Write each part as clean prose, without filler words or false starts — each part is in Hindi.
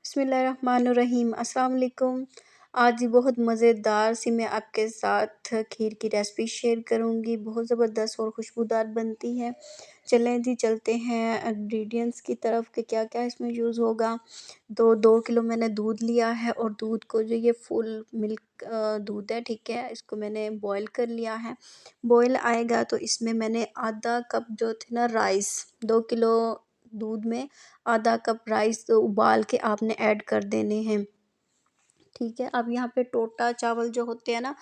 बिस्मिल्लाहिर्रहमानिर्रहीम अस्सलाम वालेकुम। आज बहुत मज़ेदार सी मैं आपके साथ खीर की रेसिपी शेयर करूँगी। बहुत ज़बरदस्त और खुशबूदार बनती है। चलें जी चलते हैं इंग्रेडिएंट्स की तरफ कि क्या-क्या इसमें यूज़ होगा। तो 2 किलो मैंने दूध लिया है और दूध को जो ये फुल मिल्क दूध है, ठीक है, इसको मैंने बॉयल कर लिया है। बॉयल आएगा तो इसमें मैंने आधा कप जो थे ना राइस, 2 किलो दूध में आधा कप राइस उबाल के आपने ऐड कर देने हैं। ठीक है, अब यहाँ पे टोटा चावल जो होते हैं ना,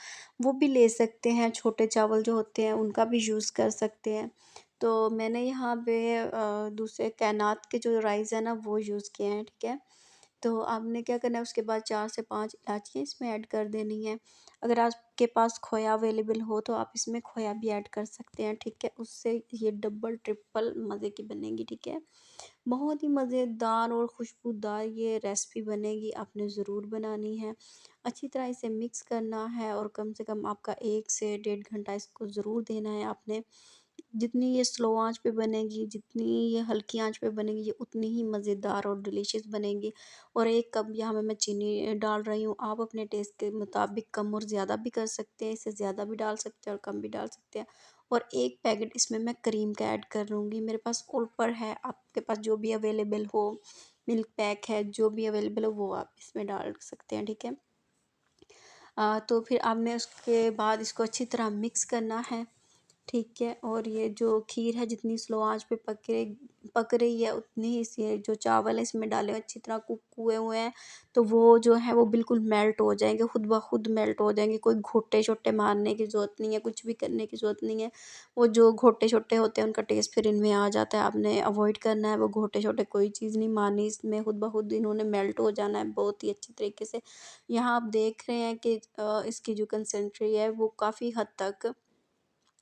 वो भी ले सकते हैं, छोटे चावल जो होते हैं उनका भी यूज़ कर सकते हैं। तो मैंने यहाँ पे दूसरे कैनात के जो राइस है ना वो यूज़ किए हैं, ठीक है। तो आपने क्या करना है, उसके बाद 4 से 5 इलायचियाँ इसमें ऐड कर देनी है। अगर आपके पास खोया अवेलेबल हो तो आप इसमें खोया भी ऐड कर सकते हैं, ठीक है। उससे ये डबल ट्रिपल मज़े की बनेगी, ठीक है। बहुत ही मज़ेदार और खुशबूदार ये रेसिपी बनेगी, आपने ज़रूर बनानी है। अच्छी तरह इसे मिक्स करना है और कम से कम आपका 1 से डेढ़ घंटा इसको ज़रूर देना है आपने। जितनी ये स्लो आंच पे बनेगी, जितनी ये हल्की आंच पे बनेगी, ये उतनी ही मज़ेदार और डिलीशियस बनेगी। और 1 कप यहाँ पे मैं चीनी डाल रही हूँ। आप अपने टेस्ट के मुताबिक कम और ज़्यादा भी कर सकते हैं, इससे ज़्यादा भी डाल सकते हैं और कम भी डाल सकते हैं। और 1 पैकेट इसमें मैं क्रीम का ऐड कर लूँगी। मेरे पास ओल्पर है, आपके पास जो भी अवेलेबल हो, मिल्क पैक है, जो भी अवेलेबल हो वो आप इसमें डाल सकते हैं, ठीक है। तो फिर आपने उसके बाद इसको अच्छी तरह मिक्स करना है, ठीक है। और ये जो खीर है जितनी स्लो आंच पे पक रही है उतनी ही इसे जो चावल है इसमें डाले हुए अच्छी तरह कुक हुए हुए हैं, तो वो जो है वो बिल्कुल मेल्ट हो जाएंगे, खुद ब खुद मेल्ट हो जाएंगे। कोई घोटे छोटे मारने की ज़रूरत नहीं है, कुछ भी करने की ज़रूरत नहीं है। वो जो घोटे छोटे होते हैं उनका टेस्ट फिर इनमें आ जाता है, आपने अवॉइड करना है। वो घोटे छोटे कोई चीज़ नहीं मारनी, इसमें खुद ब खुद इन्होंने मेल्ट हो जाना है बहुत ही अच्छी तरीके से। यहाँ आप देख रहे हैं कि इसकी जो कंसेंट्री है वो काफ़ी हद तक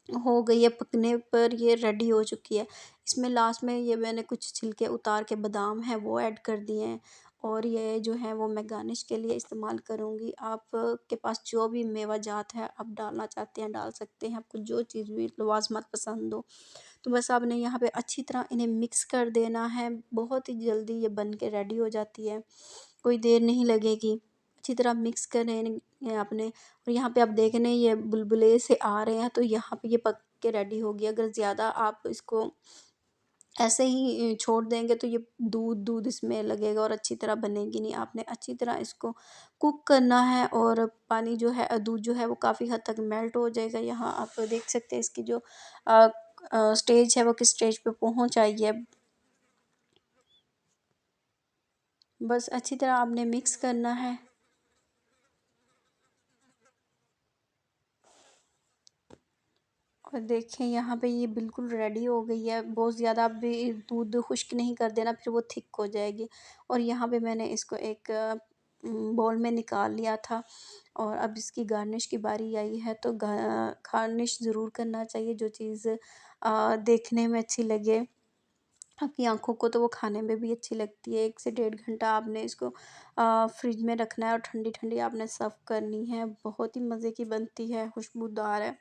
हो गई है, पकने पर ये रेडी हो चुकी है। इसमें लास्ट में ये मैंने कुछ छिलके उतार के बादाम हैं वो ऐड कर दिए हैं और ये जो है वो मैं गार्निश के लिए इस्तेमाल करूँगी। आप के पास जो भी मेवा जात है आप डालना चाहते हैं डाल सकते हैं, आपको जो चीज़ भी लवाज़मात पसंद हो। तो बस आपने यहाँ पे अच्छी तरह इन्हें मिक्स कर देना है, बहुत ही जल्दी ये बन के रेडी हो जाती है, कोई देर नहीं लगेगी। अच्छी तरह मिक्स करें आपने और यहाँ पे आप देख रहे हैं ये बुलबुले से आ रहे हैं, तो यहाँ पे ये पक के रेडी होगी। अगर ज़्यादा आप इसको ऐसे ही छोड़ देंगे तो ये दूध-दूध इसमें लगेगा और अच्छी तरह बनेगी नहीं। आपने अच्छी तरह इसको कुक करना है और पानी जो है दूध जो है वो काफ़ी हद तक मेल्ट हो जाएगा। यहाँ आप देख सकते हैं इसकी जो अ स्टेज है वो किस स्टेज पे पहुँच आई है। बस अच्छी तरह आपने मिक्स करना है। और देखें यहाँ पे ये बिल्कुल रेडी हो गई है। बहुत ज़्यादा भी दूध खुश्क नहीं कर देना, फिर वो थिक हो जाएगी। और यहाँ पे मैंने इसको एक बाउल में निकाल लिया था और अब इसकी गार्निश की बारी आई है। तो गार्निश ज़रूर करना चाहिए, जो चीज़ देखने में अच्छी लगे आपकी आँखों को तो वो खाने में भी अच्छी लगती है। 1 से डेढ़ घंटा आपने इसको फ्रिज में रखना है और ठंडी-ठंडी आपने सर्व करनी है। बहुत ही मज़े की बनती है, खुशबूदार है।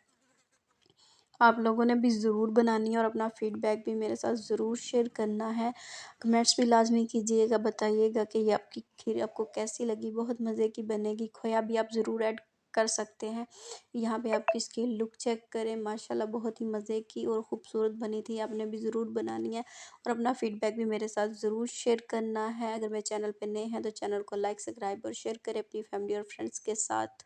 आप लोगों ने भी ज़रूर बनानी है और अपना फीडबैक भी मेरे साथ ज़रूर शेयर करना है। कमेंट्स भी लाज़मी कीजिएगा, बताइएगा कि ये आपकी खीर आपको कैसी लगी। बहुत मज़े की बनेगी, खोया भी आप ज़रूर ऐड कर सकते हैं। यहाँ पे आप इसकी लुक चेक करें, माशाल्लाह बहुत ही मज़े की और ख़ूबसूरत बनी थी। आपने भी ज़रूर बनानी है और अपना फीडबैक भी मेरे साथ ज़रूर शेयर करना है। अगर मेरे चैनल पे नए हैं तो चैनल को लाइक, सब्सक्राइब और शेयर करें अपनी फैमिली और फ्रेंड्स के साथ।